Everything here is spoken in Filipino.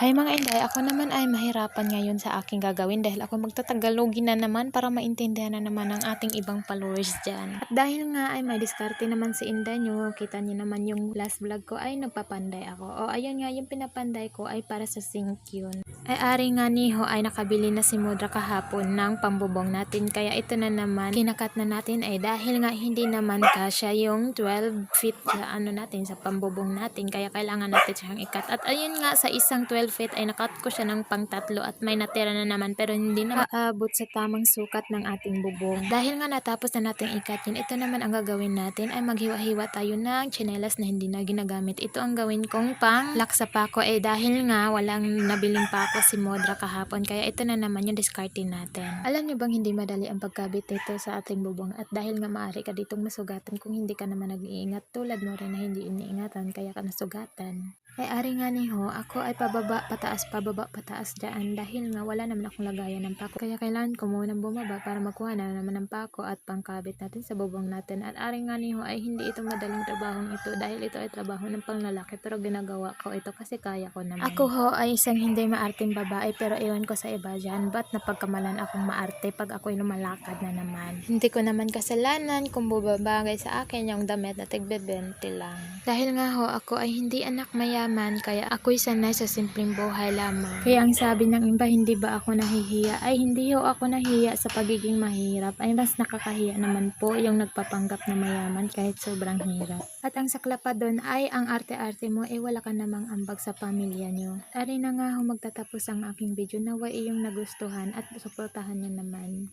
Hay mga inday, ako naman ay mahirapan ngayon sa aking gagawin dahil ako magtatagalogin na naman para maintindihan na naman ang ating ibang followers dyan. At dahil nga ay may diskarte naman si inday nyo, kita nyo naman yung last vlog ko ay nagpapanday ako. O ayun nga, yung pinapanday ko ay para sa sync yun. Ay ari nga niho ay nakabili na si Modra kahapon ng pambubong natin, kaya ito na naman kinakat na natin ay dahil nga hindi naman kasya yung 12 feet sa ano natin, sa pambubong natin, kaya kailangan natin siyang ikat. At ayun nga, sa isang 12 feet ay nakat ko siya ng pang tatlo at may natira na naman pero hindi na aabot sa tamang sukat ng ating bubong. Dahil nga natapos na natin ikat yun, ito naman ang gagawin natin ay maghiwa-hiwa tayo ng tsinelas na hindi na ginagamit. Ito ang gawin kong pang lock sa pako dahil nga walang nabiling pako si Modra kahapon, kaya ito na naman yung discarding natin. Alam niyo bang hindi madali ang pagkabit nito sa ating bubong, at dahil nga maaari ka ditong masugatan kung hindi ka naman nag-iingat, tulad mo rin na hindi iniingatan kaya ka nasugatan. Ay ari nga niho, ako ay pababa pataas dyan dahil nga wala naman akong lagayan ng pako, kaya kailangan ko munang bumaba para makuha na naman ng pako at pangkabit natin sa bubong natin. At ari nga niho ay hindi ito madaling trabahong ito dahil ito ay trabaho ng panglalaki, pero ginagawa ko ito kasi kaya ko naman. Ako ho ay isang hindi maarteng babae, pero iwan ko sa iba dyan ba't napagkamalan akong maarte pag ako'y lumalakad na naman. Hindi ko naman kasalanan kung bubabagay sa akin yung damit na tig-20 lang. Dahil nga ho ako ay hindi anak mayaman, kaya ako'y sanay sa simpleng buhay lamang. Kaya ang sabi ng iba, hindi ba ako nahihiya? Ay hindi ho ako nahiya sa pagiging mahirap, ay mas nakakahiya naman po yung nagpapanggap na mayaman kahit sobrang hirap. At ang sakla pa doon ay ang arte-arte mo wala ka namang ambag sa pamilya nyo. Ari na nga ho magtatapos ang aking video, naway iyong nagustuhan at suportahan nyo naman.